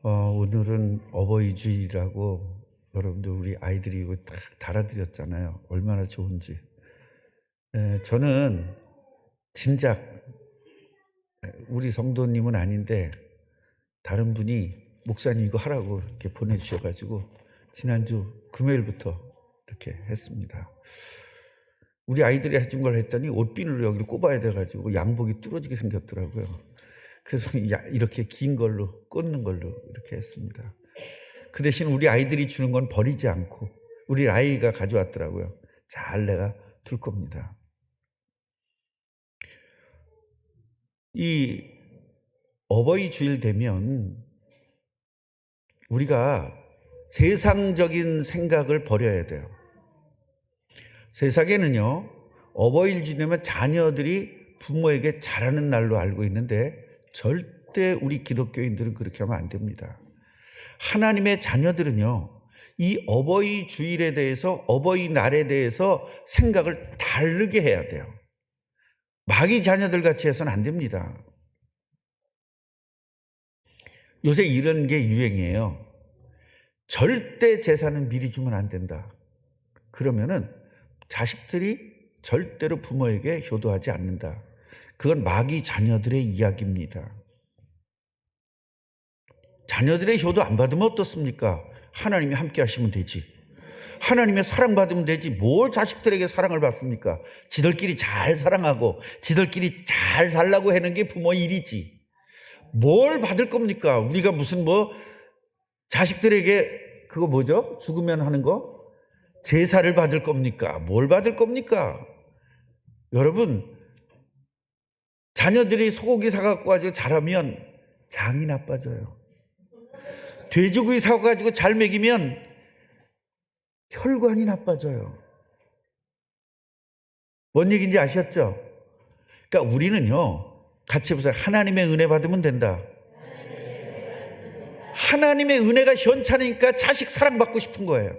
오늘은 어버이주일이라고 여러분들 우리 아이들이 이거 딱 달아드렸잖아요. 얼마나 좋은지. 저는 진작 우리 성도님은 아닌데 다른 분이 목사님 이거 하라고 이렇게 보내주셔가지고 지난주 금요일부터 이렇게 했습니다. 우리 아이들이 해준 걸 했더니 옷비늘로 여기를 꼽아야 돼가지고 양복이 뚫어지게 생겼더라고요. 그래서 이렇게 긴 걸로 꽂는 걸로 이렇게 했습니다. 그 대신 우리 아이들이 주는 건 버리지 않고 우리 아이가 가져왔더라고요. 잘 내가 둘 겁니다. 이 어버이 주일 되면 우리가 세상적인 생각을 버려야 돼요. 세상에는요, 어버이를 지내면 자녀들이 부모에게 잘하는 날로 알고 있는데 절대 우리 기독교인들은 그렇게 하면 안 됩니다. 하나님의 자녀들은요, 이 어버이 주일에 대해서, 어버이날에 대해서 생각을 다르게 해야 돼요. 마귀 자녀들 같이 해서는 안 됩니다. 요새 이런 게 유행이에요. 절대 재산은 미리 주면 안 된다. 그러면은 자식들이 절대로 부모에게 효도하지 않는다. 그건 마귀 자녀들의 이야기입니다. 자녀들의 효도 안 받으면 어떻습니까? 하나님이 함께 하시면 되지. 하나님의 사랑 받으면 되지. 뭘 자식들에게 사랑을 받습니까? 지들끼리 잘 사랑하고 지들끼리 잘 살라고 하는 게 부모의 일이지. 뭘 받을 겁니까? 우리가 무슨 자식들에게 그거 뭐죠? 죽으면 하는 거? 제사를 받을 겁니까? 뭘 받을 겁니까? 여러분, 자녀들이 소고기 사갖고 가지고 잘하면 장이 나빠져요. 돼지고기 사가지고 잘 먹이면 혈관이 나빠져요. 뭔 얘기인지 아셨죠? 그러니까 우리는요, 같이 해보세요. 하나님의 은혜 받으면 된다. 하나님의 은혜가 현찮으니까 자식 사랑받고 싶은 거예요.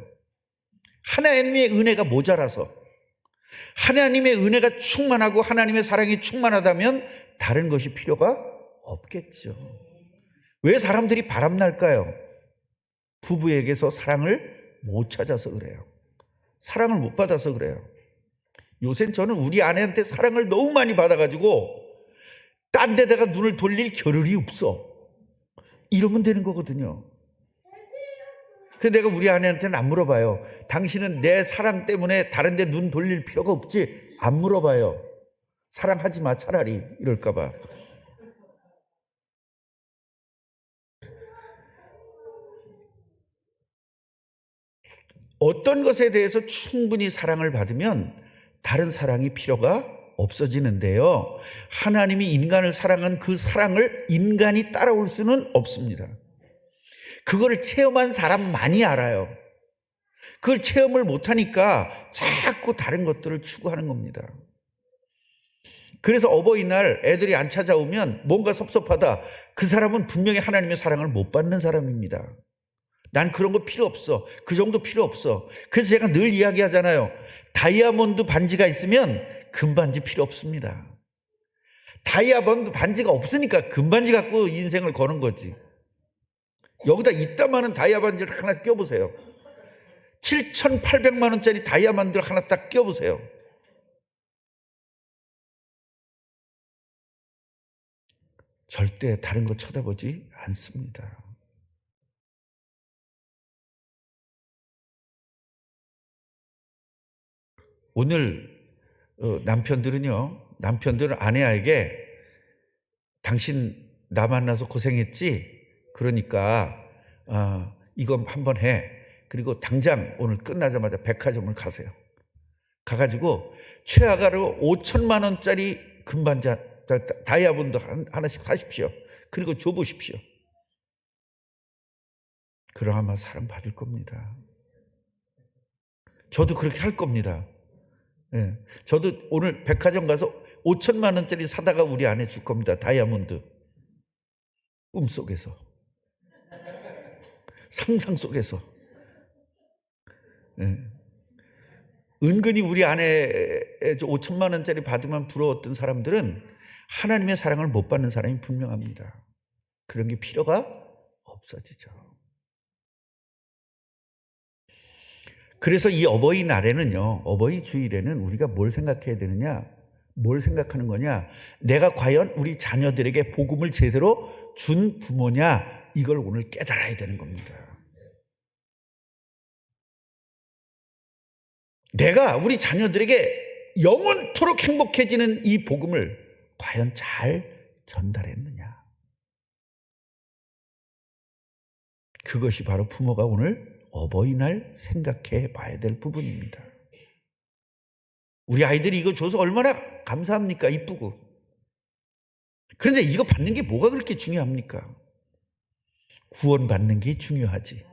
하나님의 은혜가 모자라서. 하나님의 은혜가 충만하고 하나님의 사랑이 충만하다면 다른 것이 필요가 없겠죠. 왜 사람들이 바람날까요? 부부에게서 사랑을 못 찾아서 그래요. 사랑을 못 받아서 그래요. 요새 저는 우리 아내한테 사랑을 너무 많이 받아가지고 딴 데다가 눈을 돌릴 겨를이 없어. 이러면 되는 거거든요. 근데 내가 우리 아내한테는 안 물어봐요. 당신은 내 사랑 때문에 다른 데 눈 돌릴 필요가 없지? 안 물어봐요. 사랑하지 마 차라리 이럴까 봐. 어떤 것에 대해서 충분히 사랑을 받으면 다른 사랑이 필요가 없어지는데요. 하나님이 인간을 사랑한 그 사랑을 인간이 따라올 수는 없습니다. 그거를 체험한 사람만이 알아요. 그걸 체험을 못하니까 자꾸 다른 것들을 추구하는 겁니다. 그래서 어버이날 애들이 안 찾아오면 뭔가 섭섭하다. 그 사람은 분명히 하나님의 사랑을 못 받는 사람입니다. 난 그런 거 필요 없어. 그 정도 필요 없어. 그래서 제가 늘 이야기하잖아요. 다이아몬드 반지가 있으면 금반지 필요 없습니다. 다이아몬드 반지가 없으니까 금반지 갖고 인생을 거는 거지. 여기다 이따만한 다이아반지를 하나 껴보세요. 7,800만 원짜리 다이아몬드를 하나 딱 껴보세요. 절대 다른 거 쳐다보지 않습니다. 오늘 남편들은 아내에게 당신 나 만나서 고생했지? 그러니까 이거 한번 해. 그리고 당장 오늘 끝나자마자 백화점을 가세요. 가가지고 최하가로 5천만 원짜리 금반지 다이아몬드 하나씩 사십시오. 그리고 줘보십시오. 그럼 아마 사랑받을 겁니다. 저도 그렇게 할 겁니다. 예. 저도 오늘 백화점 가서 5천만 원짜리 사다가 우리 아내 줄 겁니다. 다이아몬드. 꿈속에서. 상상 속에서. 예. 은근히 우리 아내 5천만 원짜리 받으면 부러웠던 사람들은 하나님의 사랑을 못 받는 사람이 분명합니다. 그런 게 필요가 없어지죠. 그래서 이 어버이날에는요, 어버이 주일에는 우리가 뭘 생각해야 되느냐? 뭘 생각하는 거냐? 내가 과연 우리 자녀들에게 복음을 제대로 준 부모냐? 이걸 오늘 깨달아야 되는 겁니다. 내가 우리 자녀들에게 영원토록 행복해지는 이 복음을 과연 잘 전달했느냐? 그것이 바로 부모가 오늘 어버이날 생각해 봐야 될 부분입니다. 우리 아이들이 이거 줘서 얼마나 감사합니까? 이쁘고. 그런데 이거 받는 게 뭐가 그렇게 중요합니까? 구원받는 게 중요하지.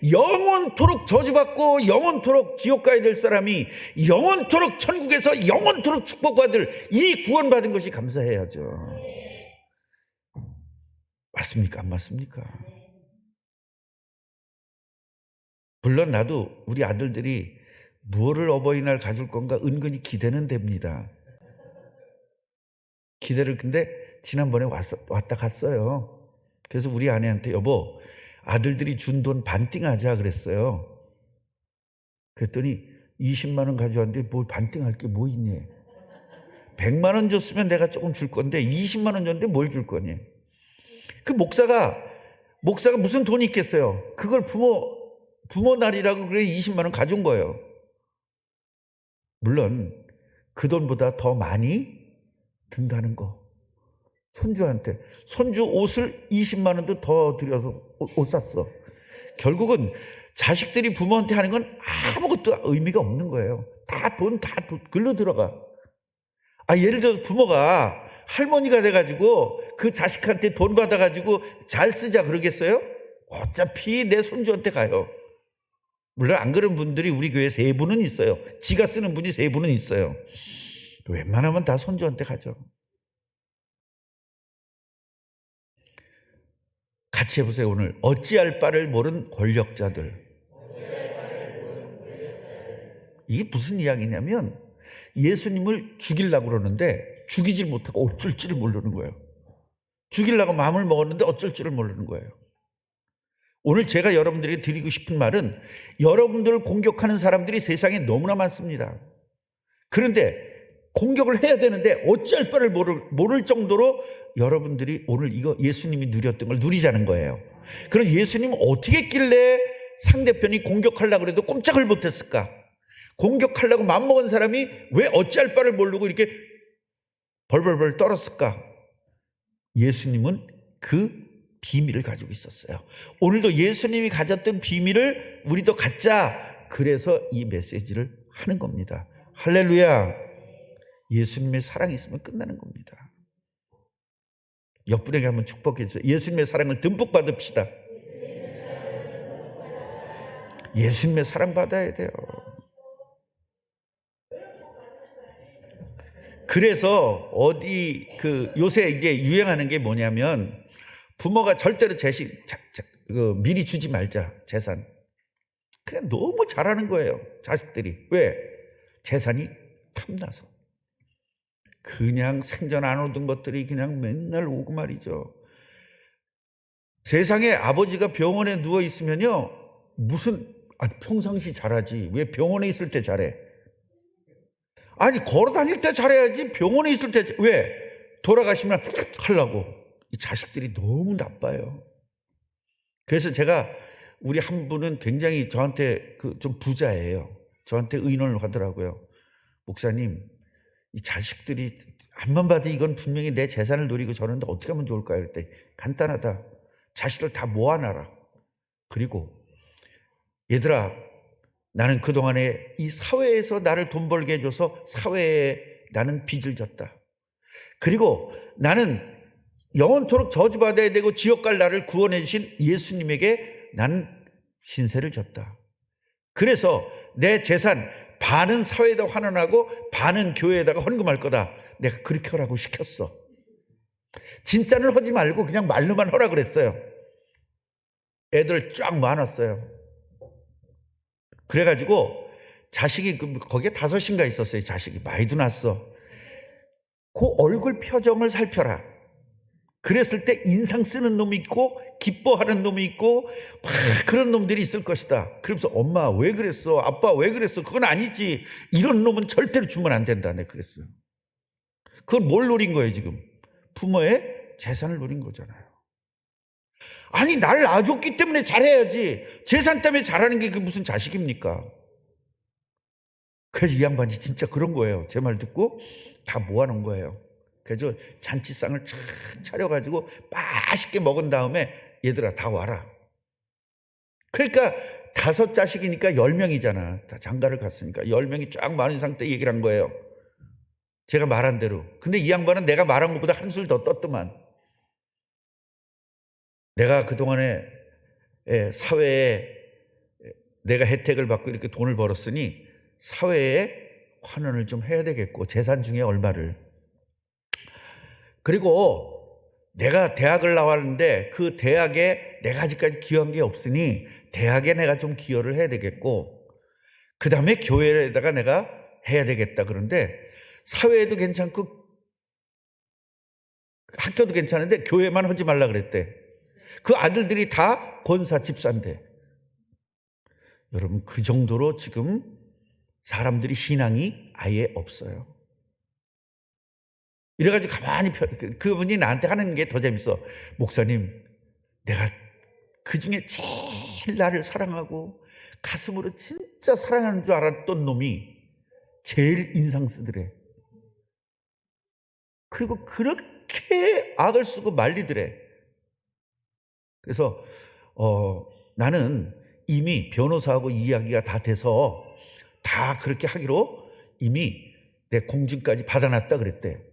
영원토록 저주받고 영원토록 지옥 가야 될 사람이 영원토록 천국에서 영원토록 축복받을 이 구원받은 것이 감사해야죠. 맞습니까? 안 맞습니까? 물론 나도 우리 아들들이 무엇을 어버이날 가줄 건가 은근히 기대는 됩니다. 기대를 근데 지난번에 왔다 갔어요. 그래서 우리 아내한테 여보 아들들이 준 돈 반띵하자 그랬어요. 그랬더니 20만 원 가져왔는데 뭘 반띵할 게 뭐 있니? 100만 원 줬으면 내가 조금 줄 건데 20만 원 줬는데 뭘 줄 거니? 그 목사가 무슨 돈이 있겠어요? 그걸 부모 날이라고 그래 20만 원 가져온 거예요. 물론 그 돈보다 더 많이 든다는 거. 손주한테 손주 옷을 20만 원도 더 들여서 옷 샀어. 결국은 자식들이 부모한테 하는 건 아무것도 의미가 없는 거예요. 다 돈 글로 들어가. 예를 들어서 부모가 할머니가 돼가지고 그 자식한테 돈 받아가지고 잘 쓰자 그러겠어요? 어차피 내 손주한테 가요. 물론 안 그런 분들이 우리 교회에 3분은 있어요. 지가 쓰는 분이 3분은 있어요. 웬만하면 다 손주한테 가죠. 같이 해보세요. 오늘 어찌할 바를 모른 권력자들. 이게 무슨 이야기냐면 예수님을 죽이려고 그러는데 죽이질 못하고 어쩔 줄을 모르는 거예요. 죽이려고 마음을 먹었는데 어쩔 줄을 모르는 거예요. 오늘 제가 여러분들에게 드리고 싶은 말은 여러분들을 공격하는 사람들이 세상에 너무나 많습니다. 그런데 공격을 해야 되는데 어찌할 바를 모를 정도로 여러분들이 오늘 이거 예수님이 누렸던 걸 누리자는 거예요. 그럼 예수님은 어떻게 했길래 상대편이 공격하려고 해도 꼼짝을 못했을까? 공격하려고 마음먹은 사람이 왜 어찌할 바를 모르고 이렇게 벌벌벌 떨었을까? 예수님은 그 비밀을 가지고 있었어요. 오늘도 예수님이 가졌던 비밀을 우리도 갖자. 그래서 이 메시지를 하는 겁니다. 할렐루야. 예수님의 사랑이 있으면 끝나는 겁니다. 옆분에게 한번 축복해 주세요. 예수님의 사랑을 듬뿍 받읍시다. 예수님의 사랑 받아야 돼요. 그래서 요새 이제 유행하는 게 뭐냐면 부모가 절대로 미리 주지 말자, 재산. 그냥 너무 잘하는 거예요, 자식들이. 왜? 재산이 탐나서. 그냥 생전 안 오던 것들이 그냥 맨날 오고 말이죠. 세상에 아버지가 병원에 누워있으면요, 평상시 잘하지. 왜 병원에 있을 때 잘해? 걸어 다닐 때 잘해야지. 병원에 있을 때, 왜? 돌아가시면 하려고. 이 자식들이 너무 나빠요. 그래서 제가 우리 한 분은 굉장히 저한테 좀 부자예요. 저한테 의논을 하더라고요. 목사님, 이 자식들이 앞만 봐도 이건 분명히 내 재산을 노리고 저러는데 어떻게 하면 좋을까요? 그랬더니 간단하다. 자식들 다 모아놔라. 그리고 얘들아, 나는 그동안에 이 사회에서 나를 돈 벌게 해줘서 사회에 나는 빚을 졌다. 그리고 나는 영원토록 저주받아야 되고 지옥 갈 나를 구원해 주신 예수님에게 나는 신세를 졌다. 그래서 내 재산 반은 사회에다 환원하고 반은 교회에다가 헌금할 거다. 내가 그렇게 하라고 시켰어. 진짜는 하지 말고 그냥 말로만 하라 그랬어요. 애들 쫙 모아놨어요. 그래가지고 자식이 거기에 5인가 있었어요. 자식이 많이도 났어. 그 얼굴 표정을 살펴라. 그랬을 때 인상 쓰는 놈이 있고 기뻐하는 놈이 있고 막 그런 놈들이 있을 것이다. 그러면서 엄마 왜 그랬어? 아빠 왜 그랬어? 그건 아니지. 이런 놈은 절대로 주면 안 된다. 네, 그랬어요. 그건 뭘 노린 거예요 지금? 부모의 재산을 노린 거잖아요. 아니 날 낳아줬기 때문에 잘해야지. 재산 때문에 잘하는 게 그게 무슨 자식입니까? 그래서 이 양반이 진짜 그런 거예요. 제 말 듣고 다 모아놓은 거예요. 그래서 잔치상을 착 차려가지고 맛있게 먹은 다음에 얘들아 다 와라. 그러니까 5자식이니까 10명이잖아. 다 장가를 갔으니까 10명이 쫙 많은 상태 얘기를 한 거예요. 제가 말한 대로. 근데 이 양반은 내가 말한 것보다 한술 더 떴더만. 내가 그동안에 사회에 내가 혜택을 받고 이렇게 돈을 벌었으니 사회에 환원을 좀 해야 되겠고 재산 중에 얼마를. 그리고 내가 대학을 나왔는데 그 대학에 내가 아직까지 기여한 게 없으니 대학에 내가 좀 기여를 해야 되겠고 그 다음에 교회에다가 내가 해야 되겠다. 그런데 사회에도 괜찮고 학교도 괜찮은데 교회만 하지 말라 그랬대. 그 아들들이 다 권사 집사인데. 여러분 그 정도로 지금 사람들이 신앙이 아예 없어요. 이래가지고 가만히 그분이 나한테 하는 게 더 재밌어. 목사님 내가 그중에 제일 나를 사랑하고 가슴으로 진짜 사랑하는 줄 알았던 놈이 제일 인상 쓰더래. 그리고 그렇게 악을 쓰고 말리더래. 그래서 나는 이미 변호사하고 이야기가 다 돼서 다 그렇게 하기로 이미 내 공증까지 받아놨다 그랬대.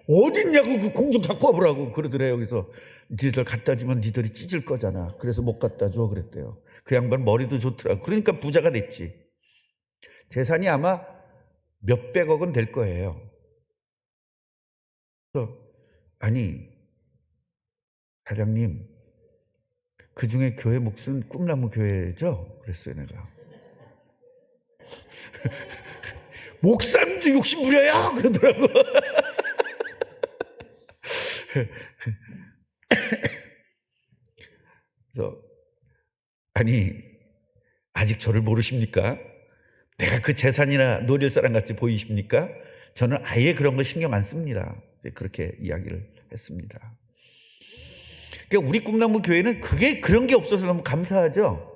어딨냐고 그 공증 갖고 와보라고 그러더래요. 그래서 니들 갖다 주면 니들이 찢을 거잖아. 그래서 못 갖다 줘 그랬대요. 그 양반 머리도 좋더라고. 그러니까 부자가 됐지. 재산이 아마 몇백억은 될 거예요. 그래서 아니 사장님 그중에 교회 몫은 꿈나무 교회죠? 그랬어요 내가. 목사님도 욕심 부려요? 그러더라고. 그래서 아니 아직 저를 모르십니까? 내가 그 재산이나 노릴 사람 같이 보이십니까? 저는 아예 그런 거 신경 안 씁니다. 그렇게 이야기를 했습니다. 그러니까 우리 꿈나무 교회는 그게 그런 게 없어서 너무 감사하죠.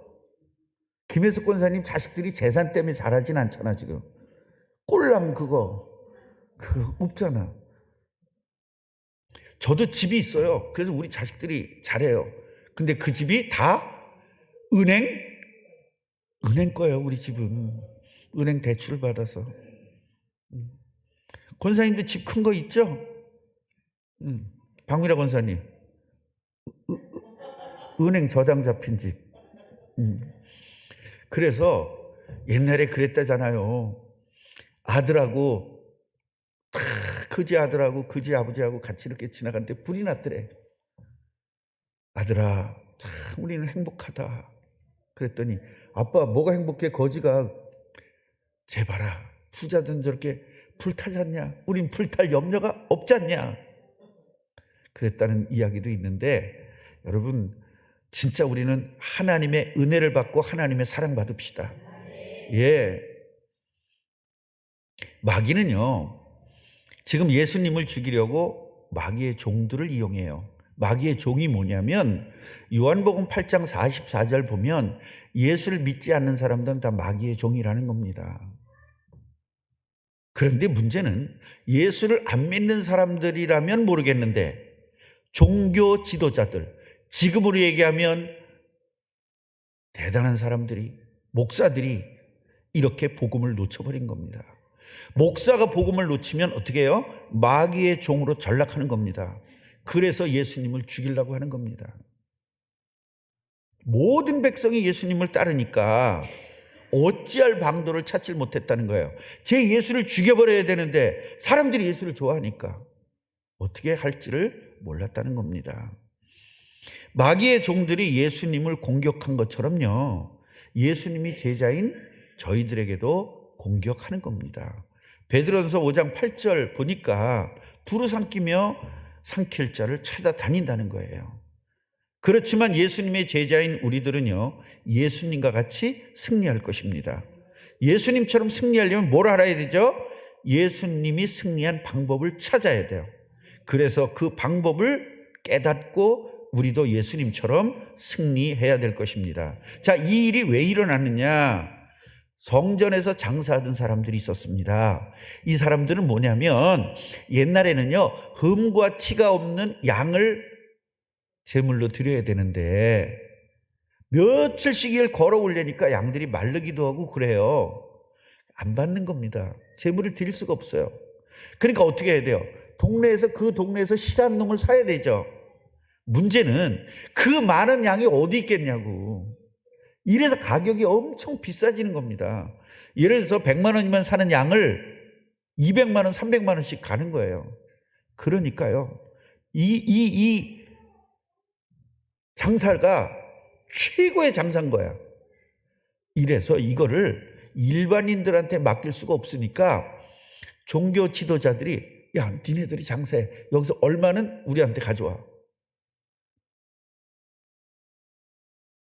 김혜숙 권사님 자식들이 재산 때문에 잘하진 않잖아 지금. 꼴랑 그거 없잖아. 저도 집이 있어요. 그래서 우리 자식들이 잘해요. 근데 그 집이 다 은행 거예요. 우리 집은 은행 대출을 받아서. 권사님도 집 큰 거 있죠? 박미라 권사님 은행 저당 잡힌 집. 그래서 옛날에 그랬다잖아요. 아들하고 그지 아들하고 그지 아버지하고 같이 이렇게 지나갔는데 불이 났더래. 아들아 참 우리는 행복하다. 그랬더니 아빠 뭐가 행복해? 거지가. 제발아 부자든 저렇게 불 타잖냐? 우린 불탈 염려가 없잖냐? 그랬다는 이야기도 있는데 여러분 진짜 우리는 하나님의 은혜를 받고 하나님의 사랑 받읍시다. 예. 마귀는요 지금 예수님을 죽이려고 마귀의 종들을 이용해요. 마귀의 종이 뭐냐면 요한복음 8장 44절 보면 예수를 믿지 않는 사람들은 다 마귀의 종이라는 겁니다. 그런데 문제는 예수를 안 믿는 사람들이라면 모르겠는데 종교 지도자들, 지금으로 얘기하면 대단한 사람들이, 목사들이 이렇게 복음을 놓쳐버린 겁니다. 목사가 복음을 놓치면 어떻게 해요? 마귀의 종으로 전락하는 겁니다. 그래서 예수님을 죽이려고 하는 겁니다. 모든 백성이 예수님을 따르니까 어찌할 방도를 찾지 못했다는 거예요. 제 예수를 죽여버려야 되는데 사람들이 예수를 좋아하니까 어떻게 할지를 몰랐다는 겁니다. 마귀의 종들이 예수님을 공격한 것처럼요, 예수님이 제자인 저희들에게도 공격하는 겁니다. 베드로전서 5장 8절 보니까 두루 삼키며 삼킬 자를 찾아다닌다는 거예요. 그렇지만 예수님의 제자인 우리들은요, 예수님과 같이 승리할 것입니다. 예수님처럼 승리하려면 뭘 알아야 되죠? 예수님이 승리한 방법을 찾아야 돼요. 그래서 그 방법을 깨닫고 우리도 예수님처럼 승리해야 될 것입니다. 자, 이 일이 왜 일어났느냐? 성전에서 장사하던 사람들이 있었습니다. 이 사람들은 뭐냐면 옛날에는요, 흠과 티가 없는 양을 제물로 드려야 되는데 며칠씩 걸어 올려니까 양들이 마르기도 하고 그래요. 안 받는 겁니다. 제물을 드릴 수가 없어요. 그러니까 어떻게 해야 돼요? 그 동네에서 실한 놈을 사야 되죠. 문제는 그 많은 양이 어디 있겠냐고. 이래서 가격이 엄청 비싸지는 겁니다. 예를 들어서 100만 원이면 사는 양을 200만 원, 300만 원씩 가는 거예요. 그러니까요, 이 장사가 최고의 장사인 거야. 이래서 이거를 일반인들한테 맡길 수가 없으니까 종교 지도자들이, 야, 니네들이 장사해. 여기서 얼마는 우리한테 가져와.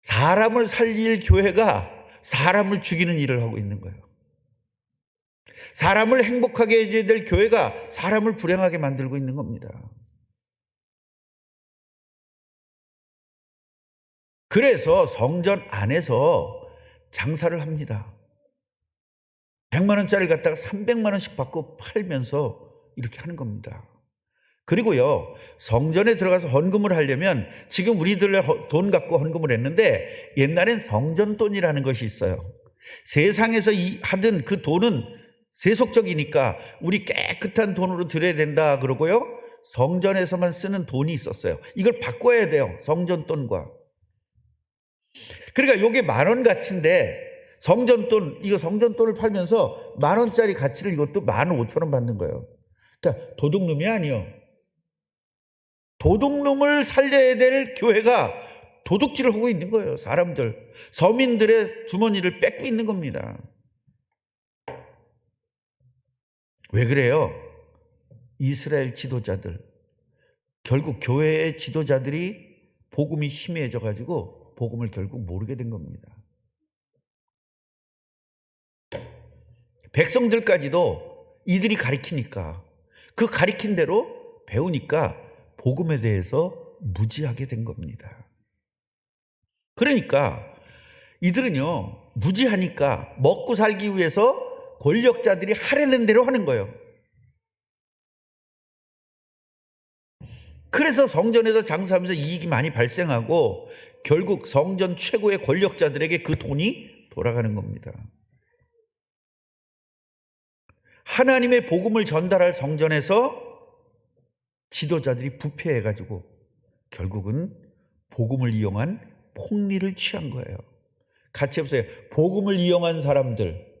사람을 살릴 교회가 사람을 죽이는 일을 하고 있는 거예요. 사람을 행복하게 해줘야 될 교회가 사람을 불행하게 만들고 있는 겁니다. 그래서 성전 안에서 장사를 합니다. 100만 원짜리를 갖다가 300만 원씩 받고 팔면서 이렇게 하는 겁니다. 그리고요, 성전에 들어가서 헌금을 하려면 지금 우리들 돈 갖고 헌금을 했는데 옛날엔 성전돈이라는 것이 있어요. 세상에서 하던 그 돈은 세속적이니까 우리 깨끗한 돈으로 드려야 된다 그러고요, 성전에서만 쓰는 돈이 있었어요. 이걸 바꿔야 돼요, 성전돈과. 그러니까 이게 10,000원 가치인데 성전돈, 이거 성전돈을 팔면서 10,000원짜리 가치를 이것도 15,000원 받는 거예요. 그러니까 도둑놈이 아니요. 도둑놈을 살려야 될 교회가 도둑질을 하고 있는 거예요. 사람들, 서민들의 주머니를 뺏고 있는 겁니다. 왜 그래요? 이스라엘 지도자들, 결국 교회의 지도자들이 복음이 희미해져 가지고 복음을 결국 모르게 된 겁니다. 백성들까지도 이들이 가리키니까, 그 가리킨 대로 배우니까 복음에 대해서 무지하게 된 겁니다. 그러니까 이들은요, 무지하니까 먹고 살기 위해서 권력자들이 하려는 대로 하는 거예요. 그래서 성전에서 장사하면서 이익이 많이 발생하고 결국 성전 최고의 권력자들에게 그 돈이 돌아가는 겁니다. 하나님의 복음을 전달할 성전에서 지도자들이 부패해가지고 결국은 복음을 이용한 폭리를 취한 거예요. 같이 해보세요. 복음을 이용한 사람들.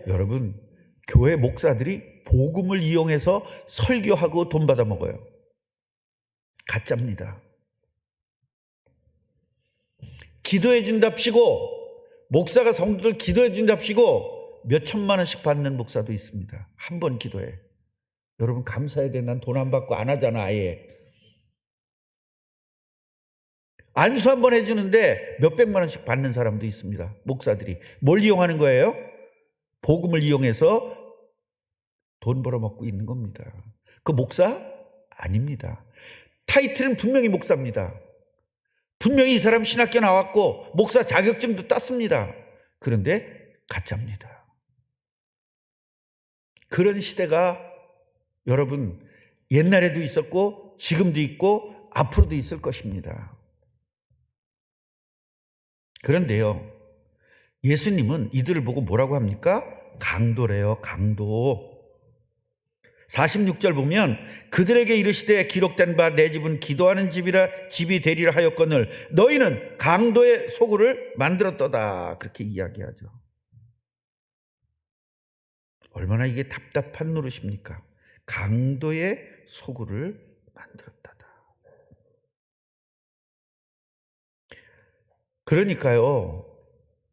여러분, 교회 목사들이 복음을 이용해서 설교하고 돈 받아 먹어요. 가짜입니다. 기도해 준답시고, 목사가 성도들 기도해 준답시고 몇 천만 원씩 받는 목사도 있습니다. 한 번 기도해. 여러분, 감사해야 돼. 난 돈 안 받고 안 하잖아. 아예 안수 한 번 해주는데 몇백만 원씩 받는 사람도 있습니다. 목사들이 뭘 이용하는 거예요? 복음을 이용해서 돈 벌어먹고 있는 겁니다. 그 목사? 아닙니다. 타이틀은 분명히 목사입니다. 분명히 이 사람 신학교 나왔고 목사 자격증도 땄습니다. 그런데 가짜입니다. 그런 시대가 여러분, 옛날에도 있었고 지금도 있고 앞으로도 있을 것입니다. 그런데요, 예수님은 이들을 보고 뭐라고 합니까? 강도래요. 강도. 46절 보면 그들에게 이르시되 기록된 바 내 집은 기도하는 집이 되리라 하였거늘 너희는 강도의 소굴을 만들었도다. 그렇게 이야기하죠. 얼마나 이게 답답한 노릇입니까? 강도의 소굴을 만들었다다. 그러니까요,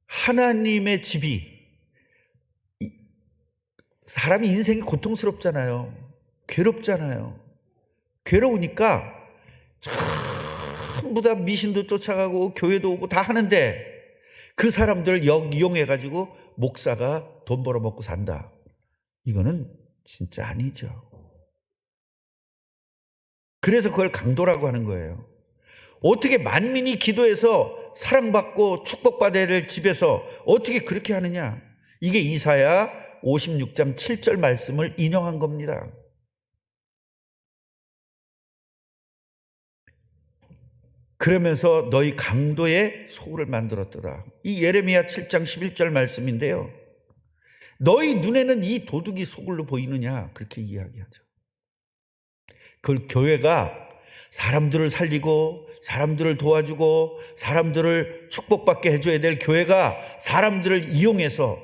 하나님의 집이, 사람이 인생이 고통스럽잖아요. 괴롭잖아요. 괴로우니까 전부 다 미신도 쫓아가고 교회도 오고 다 하는데 그 사람들을 이용해가지고 목사가 돈 벌어먹고 산다. 이거는 진짜 아니죠. 그래서 그걸 강도라고 하는 거예요. 어떻게 만민이 기도해서 사랑받고 축복받아야 될 집에서 어떻게 그렇게 하느냐. 이게 이사야 56장 7절 말씀을 인용한 겁니다. 그러면서 너희 강도의 소굴을 만들었더라. 이 예레미야 7장 11절 말씀인데요. 너희 눈에는 이 도둑이 소굴로 보이느냐? 그렇게 이야기하죠. 그걸 교회가 사람들을 살리고 사람들을 도와주고 사람들을 축복받게 해줘야 될 교회가 사람들을 이용해서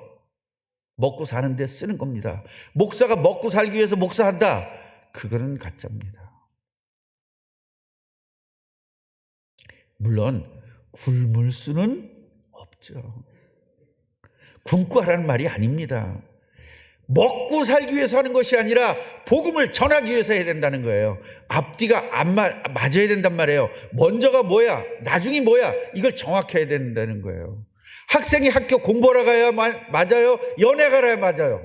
먹고 사는 데 쓰는 겁니다. 목사가 먹고 살기 위해서 목사한다. 그거는 가짜입니다. 물론 굶을 수는 없죠. 굶고 하라는 말이 아닙니다. 먹고 살기 위해서 하는 것이 아니라 복음을 전하기 위해서 해야 된다는 거예요. 앞뒤가 안 맞아야 된단 말이에요. 먼저가 뭐야, 나중이 뭐야, 이걸 정확히 해야 된다는 거예요. 학생이 학교 공부하러 가야 맞아요? 연애 가야 맞아요?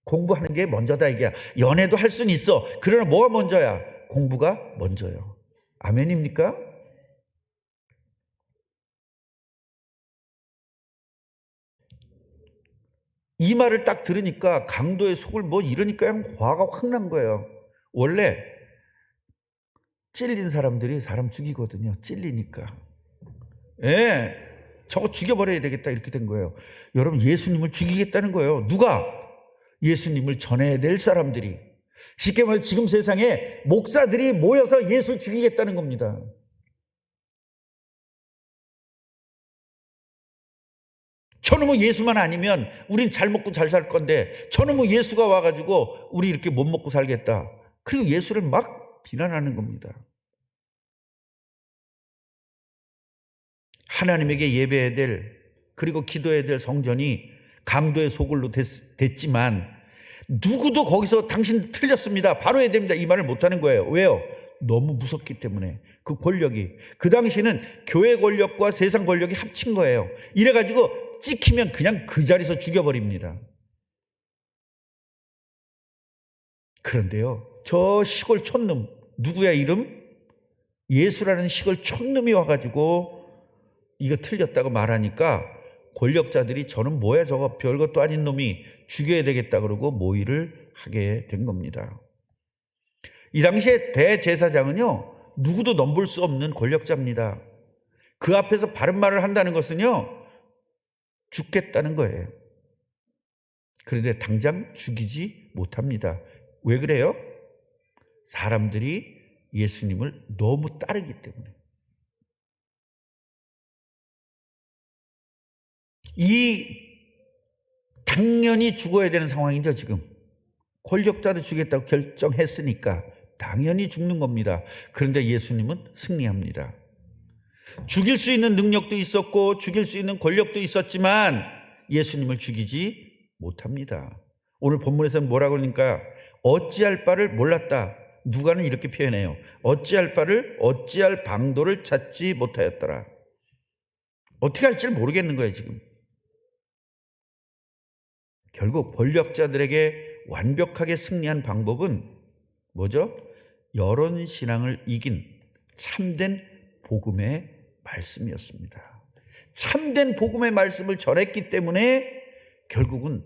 공부하는 게 먼저다 이게야. 연애도 할 수는 있어. 그러나 뭐가 먼저야? 공부가 먼저요. 아멘입니까? 이 말을 딱 들으니까 강도의 속을 뭐 이러니까 그냥 화가 확 난 거예요. 원래 찔린 사람들이 사람 죽이거든요. 찔리니까. 예, 저거 죽여버려야 되겠다 이렇게 된 거예요. 여러분, 예수님을 죽이겠다는 거예요. 누가? 예수님을 전해야 될 사람들이. 쉽게 말해 지금 세상에 목사들이 모여서 예수 죽이겠다는 겁니다. 저놈의 예수만 아니면 우린 잘 먹고 잘 살 건데 저놈의 예수가 와가지고 우리 이렇게 못 먹고 살겠다. 그리고 예수를 막 비난하는 겁니다. 하나님에게 예배해야 될 그리고 기도해야 될 성전이 강도의 소굴로 됐지만 누구도 거기서 당신 틀렸습니다. 바로 해야 됩니다. 이 말을 못하는 거예요. 왜요? 너무 무섭기 때문에. 그 권력이. 그 당시는 교회 권력과 세상 권력이 합친 거예요. 이래가지고 찍히면 그냥 그 자리에서 죽여버립니다. 그런데요, 저 시골 촌놈, 누구야 이름? 예수라는 시골 촌놈이 와가지고 이거 틀렸다고 말하니까 권력자들이 저는 뭐야 저거 별것도 아닌 놈이 죽여야 되겠다 그러고 모의를 하게 된 겁니다. 이 당시에 대제사장은요, 누구도 넘볼 수 없는 권력자입니다. 그 앞에서 바른 말을 한다는 것은요, 죽겠다는 거예요. 그런데 당장 죽이지 못합니다. 왜 그래요? 사람들이 예수님을 너무 따르기 때문에. 당연히 죽어야 되는 상황이죠, 지금. 권력자도 죽겠다고 결정했으니까 당연히 죽는 겁니다. 그런데 예수님은 승리합니다. 죽일 수 있는 능력도 있었고 죽일 수 있는 권력도 있었지만 예수님을 죽이지 못합니다. 오늘 본문에서는 뭐라고 그러니까 어찌할 바를 몰랐다. 누가는 이렇게 표현해요. 어찌할 방도를 찾지 못하였더라. 어떻게 할지 모르겠는 거예요, 지금. 결국 권력자들에게 완벽하게 승리한 방법은 뭐죠? 여론신앙을 이긴 참된 복음의 말씀이었습니다. 참된 복음의 말씀을 전했기 때문에 결국은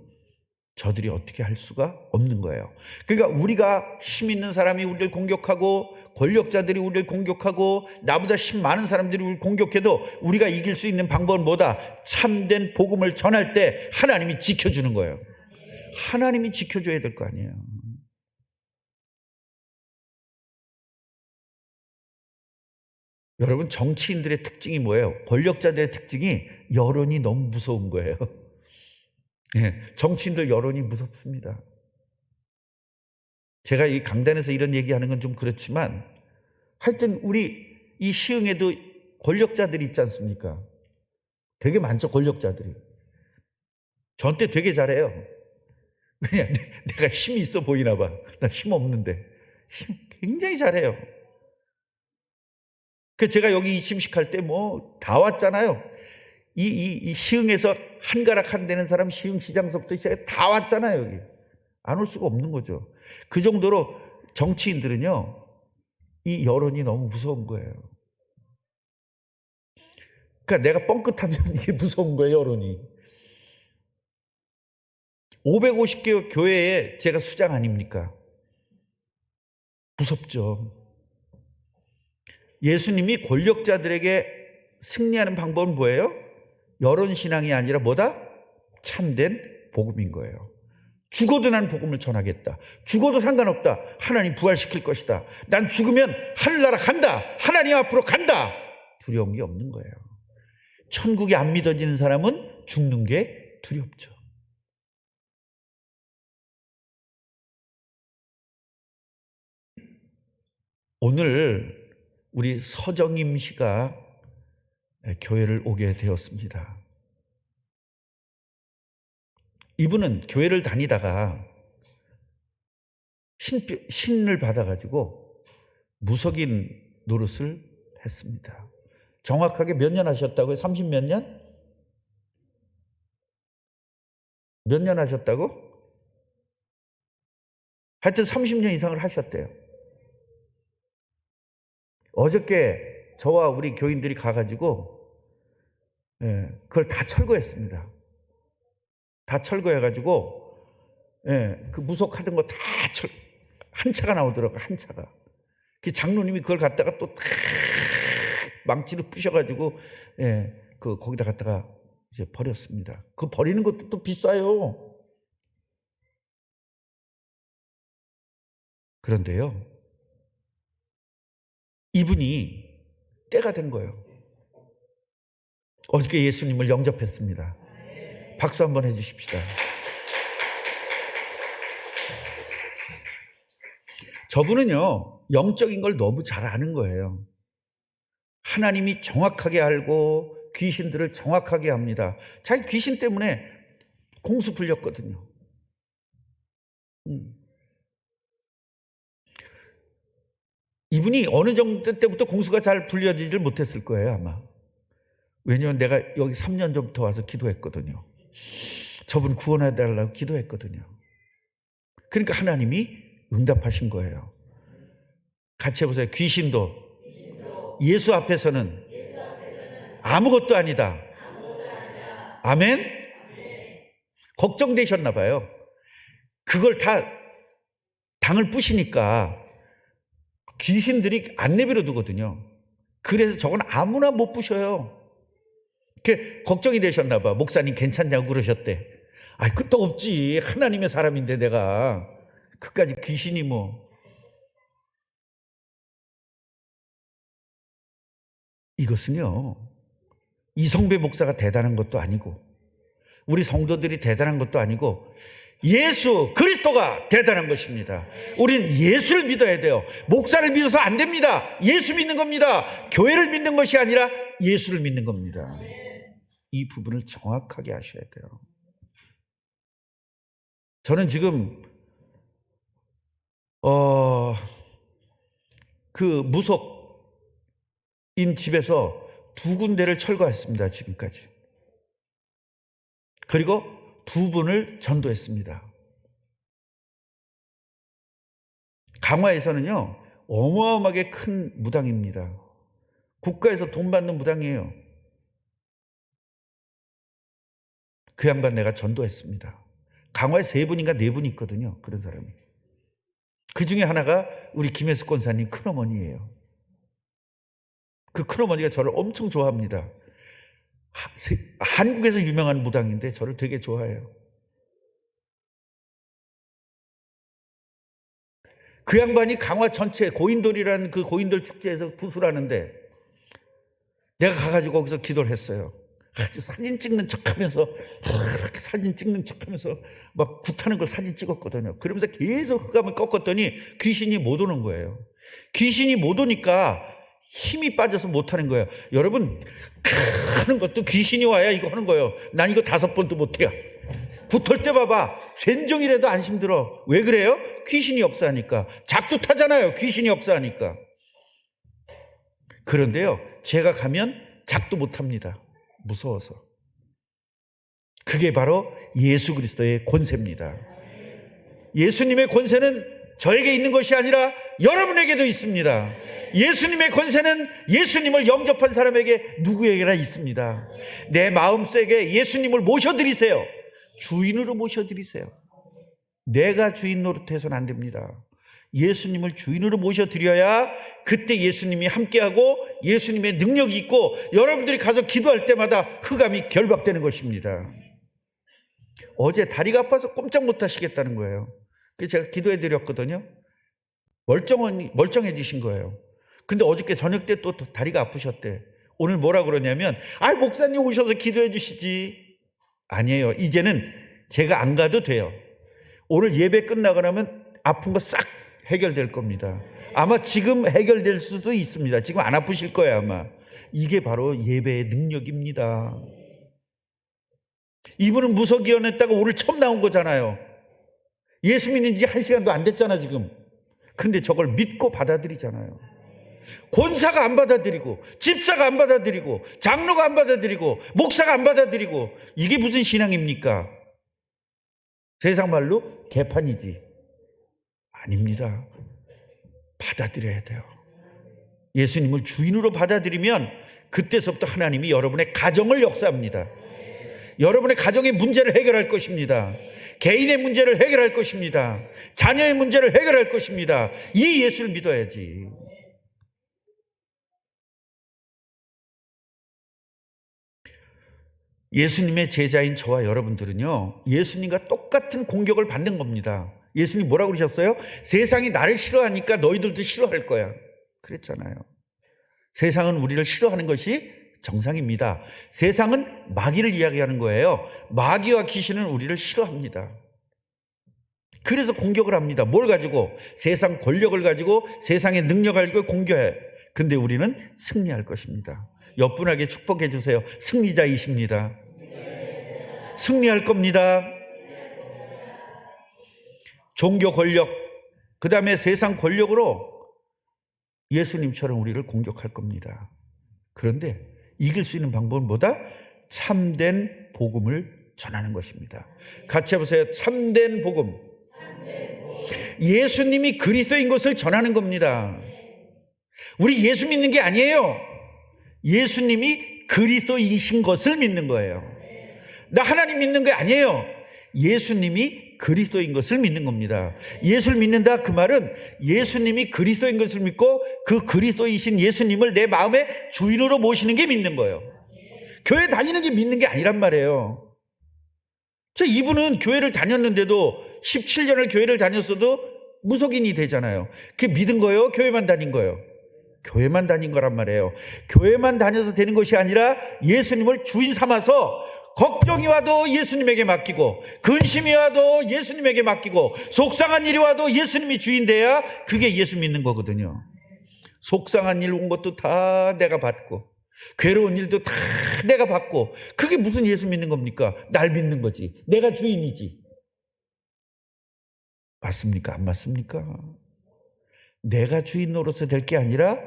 저들이 어떻게 할 수가 없는 거예요. 그러니까 우리가 힘 있는 사람이 우리를 공격하고 권력자들이 우리를 공격하고 나보다 힘 많은 사람들이 우리를 공격해도 우리가 이길 수 있는 방법은 뭐다? 참된 복음을 전할 때 하나님이 지켜주는 거예요. 하나님이 지켜줘야 될 거 아니에요. 여러분, 정치인들의 특징이 뭐예요? 권력자들의 특징이 여론이 너무 무서운 거예요. 예, 정치인들 여론이 무섭습니다. 제가 이 강단에서 이런 얘기하는 건 좀 그렇지만 하여튼 우리 이 시흥에도 권력자들이 있지 않습니까? 되게 많죠, 권력자들이. 전 때 되게 잘해요. 왜냐, 내가 힘이 있어 보이나 봐. 나 힘 없는데. 힘 굉장히 잘해요. 그 제가 여기 취임식할 때 뭐 다 왔잖아요. 이 시흥에서 한가락 한 되는 사람 시흥 시장서부터 시작해 다 왔잖아요. 여기 안 올 수가 없는 거죠. 그 정도로 정치인들은요, 이 여론이 너무 무서운 거예요. 그러니까 내가 뻥끗하면 이게 무서운 거예요, 여론이. 550개 교회에 제가 수장 아닙니까? 무섭죠. 예수님이 권력자들에게 승리하는 방법은 뭐예요? 여론신앙이 아니라 뭐다? 참된 복음인 거예요. 죽어도 난 복음을 전하겠다. 죽어도 상관없다. 하나님 부활시킬 것이다. 난 죽으면 하늘나라 간다. 하나님 앞으로 간다. 두려운 게 없는 거예요. 천국이 안 믿어지는 사람은 죽는 게 두렵죠. 오늘 우리 서정임 씨가 교회를 오게 되었습니다. 이분은 교회를 다니다가 신을 받아가지고 무속인 노릇을 했습니다. 정확하게 몇 년 하셨다고요? 30 몇 년? 몇 년 하셨다고? 하여튼 30년 이상을 하셨대요. 어저께 저와 우리 교인들이 가가지고 그걸 다 철거했습니다. 다 철거해가지고 그 무속하던 거 다 한 차가 나오더라고요. 한 차가. 그 장로님이 그걸 갖다가 또 망치로 부셔가지고 거기다 갖다가 이제 버렸습니다. 그 버리는 것도 또 비싸요. 그런데요, 이분이 때가 된 거예요. 어저께 예수님을 영접했습니다. 박수 한번 해주십시다. 저분은요, 영적인 걸 너무 잘 아는 거예요. 하나님이 정확하게 알고 귀신들을 정확하게 합니다. 자기 귀신 때문에 공수 풀렸거든요. 이분이 어느 정도 때부터 공수가 잘 풀려지질 못했을 거예요, 아마. 왜냐하면 내가 여기 3년 전부터 와서 기도했거든요. 저분 구원해달라고 기도했거든요. 그러니까 하나님이 응답하신 거예요. 같이 해보세요. 귀신도 예수 앞에서는 아무것도 아니다. 아멘? 걱정되셨나 봐요. 그걸 다 당을 부시니까 귀신들이 안 내버려 두거든요. 그래서 저건 아무나 못 부셔요. 걱정이 되셨나 봐. 목사님 괜찮냐고 그러셨대. 아이, 끄떡 없지. 하나님의 사람인데 내가 그까지 귀신이 뭐. 이것은요, 이성배 목사가 대단한 것도 아니고 우리 성도들이 대단한 것도 아니고 예수 그리스도가 대단한 것입니다. 우린 예수를 믿어야 돼요. 목사를 믿어서 안 됩니다. 예수 믿는 겁니다. 교회를 믿는 것이 아니라 예수를 믿는 겁니다. 이 부분을 정확하게 하셔야 돼요. 저는 지금 그 무속인 집에서 2군데를 철거했습니다. 지금까지. 그리고 2분을 전도했습니다. 강화에서는요, 어마어마하게 큰 무당입니다. 국가에서 돈 받는 무당이에요. 그 양반 내가 전도했습니다. 강화에 3분인가 4분 있거든요. 그런 사람이. 그 중에 하나가 우리 김혜숙 권사님 큰어머니예요. 그 큰어머니가 저를 엄청 좋아합니다. 한국에서 유명한 무당인데 저를 되게 좋아해요. 그 양반이 강화 전체 고인돌이라는 그 고인돌 축제에서 구슬하는데 내가 가가지고 거기서 기도를 했어요. 사진 찍는 척하면서 이렇게 사진 찍는 척하면서 막 굿하는 걸 사진 찍었거든요. 그러면서 계속 흑암을 꺾었더니 귀신이 못 오는 거예요. 귀신이 못 오니까 힘이 빠져서 못 하는 거예요. 여러분, 하는 것도 귀신이 와야 이거 하는 거예요. 난 이거 5번도 못 해요. 굿할 때 봐봐. 젠종이라도 안심 들어. 왜 그래요? 귀신이 역사하니까. 작두 타잖아요. 귀신이 역사하니까. 그런데요, 제가 가면 작두 못합니다. 무서워서. 그게 바로 예수 그리스도의 권세입니다. 예수님의 권세는 저에게 있는 것이 아니라 여러분에게도 있습니다. 예수님의 권세는 예수님을 영접한 사람에게 누구에게나 있습니다. 내 마음속에 예수님을 모셔드리세요. 주인으로 모셔드리세요. 내가 주인 노릇해서는 안 됩니다. 예수님을 주인으로 모셔드려야 그때 예수님이 함께하고 예수님의 능력이 있고 여러분들이 가서 기도할 때마다 흑암이 결박되는 것입니다. 어제 다리가 아파서 꼼짝 못 하시겠다는 거예요. 그래서 제가 기도해 드렸거든요. 멀쩡해지신 거예요. 근데 어저께 저녁 때 또 다리가 아프셨대. 오늘 뭐라 그러냐면, 목사님 오셔서 기도해 주시지. 아니에요. 이제는 제가 안 가도 돼요. 오늘 예배 끝나고 나면 아픈 거 싹 해결될 겁니다. 아마 지금 해결될 수도 있습니다. 지금 안 아프실 거예요, 아마. 이게 바로 예배의 능력입니다. 이분은 무속이언했다가 오늘 처음 나온 거잖아요. 예수 믿는 지 1시간도 안 됐잖아, 지금. 그런데 저걸 믿고 받아들이잖아요. 권사가 안 받아들이고, 집사가 안 받아들이고, 장로가 안 받아들이고, 목사가 안 받아들이고, 이게 무슨 신앙입니까? 세상 말로 개판이지. 아닙니다. 받아들여야 돼요. 예수님을 주인으로 받아들이면 그때서부터 하나님이 여러분의 가정을 역사합니다. 여러분의 가정의 문제를 해결할 것입니다. 개인의 문제를 해결할 것입니다. 자녀의 문제를 해결할 것입니다. 이 예수를 믿어야지. 예수님의 제자인 저와 여러분들은요, 예수님과 똑같은 공격을 받는 겁니다. 예수님 뭐라고 그러셨어요? 세상이 나를 싫어하니까 너희들도 싫어할 거야. 그랬잖아요. 세상은 우리를 싫어하는 것이 정상입니다. 세상은 마귀를 이야기하는 거예요. 마귀와 귀신은 우리를 싫어합니다. 그래서 공격을 합니다. 뭘 가지고? 세상 권력을 가지고, 세상의 능력을 가지고 공격해. 근데 우리는 승리할 것입니다. 옆분에게 축복해 주세요. 승리자이십니다. 승리할 겁니다. 종교 권력, 그 다음에 세상 권력으로 예수님처럼 우리를 공격할 겁니다. 그런데 이길 수 있는 방법은 뭐다? 참된 복음을 전하는 것입니다. 같이 해보세요. 참된 복음. 예수님이 그리스도인 것을 전하는 겁니다. 우리 예수 믿는 게 아니에요. 예수님이 그리스도이신 것을 믿는 거예요. 나 하나님 믿는 게 아니에요. 예수님이 그리스도인 것을 믿는 겁니다. 예수를 믿는다 그 말은 예수님이 그리스도인 것을 믿고 그 그리스도이신 예수님을 내 마음의 주인으로 모시는 게 믿는 거예요. 교회 다니는 게 믿는 게 아니란 말이에요. 이분은 교회를 다녔는데도 17년을 교회를 다녔어도 무속인이 되잖아요. 그게 믿은 거예요? 교회만 다닌 거예요? 교회만 다닌 거란 말이에요. 교회만 다녀서 되는 것이 아니라 예수님을 주인 삼아서 걱정이 와도 예수님에게 맡기고, 근심이 와도 예수님에게 맡기고, 속상한 일이 와도 예수님이 주인 돼야 그게 예수 믿는 거거든요. 속상한 일 온 것도 다 내가 받고, 괴로운 일도 다 내가 받고, 그게 무슨 예수 믿는 겁니까? 날 믿는 거지. 내가 주인이지. 맞습니까? 안 맞습니까? 내가 주인 노릇을 될 게 아니라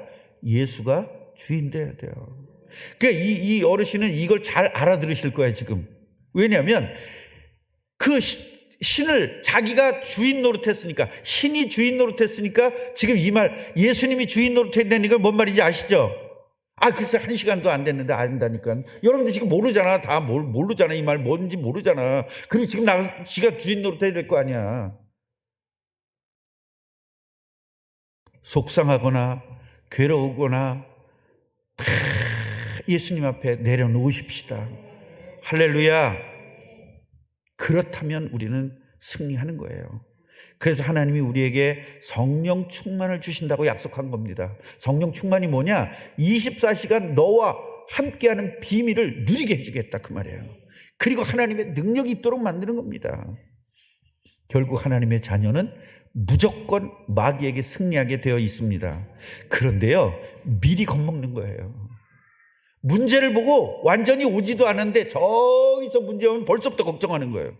예수가 주인 돼야 돼요. 그러니까 이 어르신은 이걸 잘 알아들으실 거예요, 지금. 왜냐하면 그 신을 자기가 주인 노릇했으니까, 신이 주인 노릇했으니까 지금 이 말, 예수님이 주인 노릇했다는 걸 뭔 말인지 아시죠? 글쎄 1시간도 안 됐는데 안다니까. 여러분들 지금 모르잖아. 다 모르잖아. 이 말 뭔지 모르잖아. 그리고 지금 지가 주인 노릇해야 될 거 아니야. 속상하거나 괴로우거나 다 예수님 앞에 내려놓으십시다. 할렐루야. 그렇다면 우리는 승리하는 거예요. 그래서 하나님이 우리에게 성령 충만을 주신다고 약속한 겁니다. 성령 충만이 뭐냐? 24시간 너와 함께하는 비밀을 누리게 해주겠다 그 말이에요. 그리고 하나님의 능력이 있도록 만드는 겁니다. 결국 하나님의 자녀는 무조건 마귀에게 승리하게 되어 있습니다. 그런데요, 미리 겁먹는 거예요. 문제를 보고 완전히 오지도 않은데 저기서 문제 오면 벌써부터 걱정하는 거예요.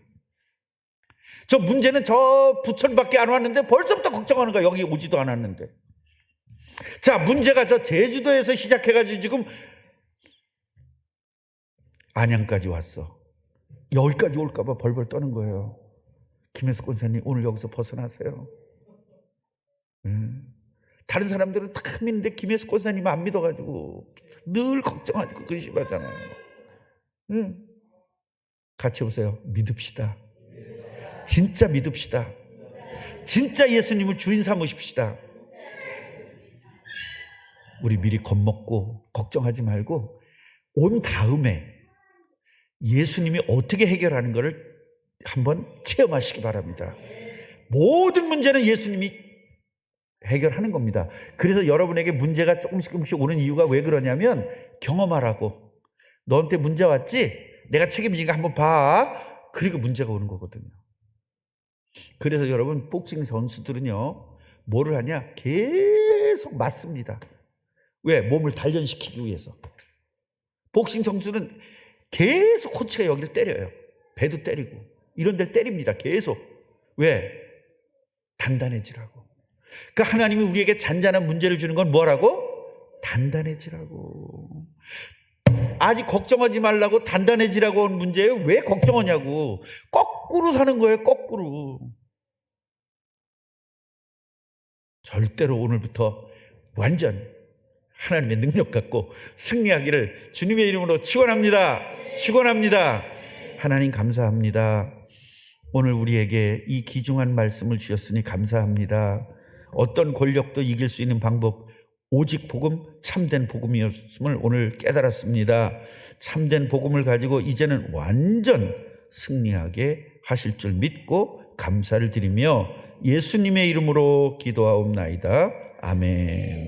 저 문제는 저 부천밖에 안 왔는데 벌써부터 걱정하는 거야. 여기 오지도 않았는데. 자, 문제가 저 제주도에서 시작해가지고 지금 안양까지 왔어. 여기까지 올까봐 벌벌 떠는 거예요. 김혜숙 권사님, 오늘 여기서 벗어나세요. 다른 사람들은 다 믿는데 김혜숙 권사님 안 믿어가지고 늘 걱정하고 근심하잖아요. 같이 오세요. 믿읍시다. 진짜 믿읍시다. 진짜 예수님을 주인 삼으십시다. 우리 미리 겁먹고 걱정하지 말고 온 다음에 예수님이 어떻게 해결하는 것을 한번 체험하시기 바랍니다. 모든 문제는 예수님이 해결하는 겁니다. 그래서 여러분에게 문제가 조금씩 오는 이유가 왜 그러냐면 경험하라고. 너한테 문제 왔지? 내가 책임지니까 한번 봐. 그리고 문제가 오는 거거든요. 그래서 여러분 복싱 선수들은요 뭐를 하냐? 계속 맞습니다. 왜? 몸을 단련시키기 위해서. 복싱 선수는 계속 코치가 여기를 때려요. 배도 때리고 이런 데를 때립니다. 계속. 왜? 단단해지라고. 그러니까 하나님이 우리에게 잔잔한 문제를 주는 건 뭐라고? 단단해지라고. 아직 걱정하지 말라고 단단해지라고 한 문제예요. 왜 걱정하냐고. 거꾸로 사는 거예요. 거꾸로. 절대로 오늘부터 완전 하나님의 능력 갖고 승리하기를 주님의 이름으로 축원합니다. 축원합니다. 하나님 감사합니다. 오늘 우리에게 이 귀중한 말씀을 주셨으니 감사합니다. 어떤 권력도 이길 수 있는 방법 오직 복음, 참된 복음이었음을 오늘 깨달았습니다. 참된 복음을 가지고 이제는 완전 승리하게 하실 줄 믿고 감사를 드리며 예수님의 이름으로 기도하옵나이다. 아멘.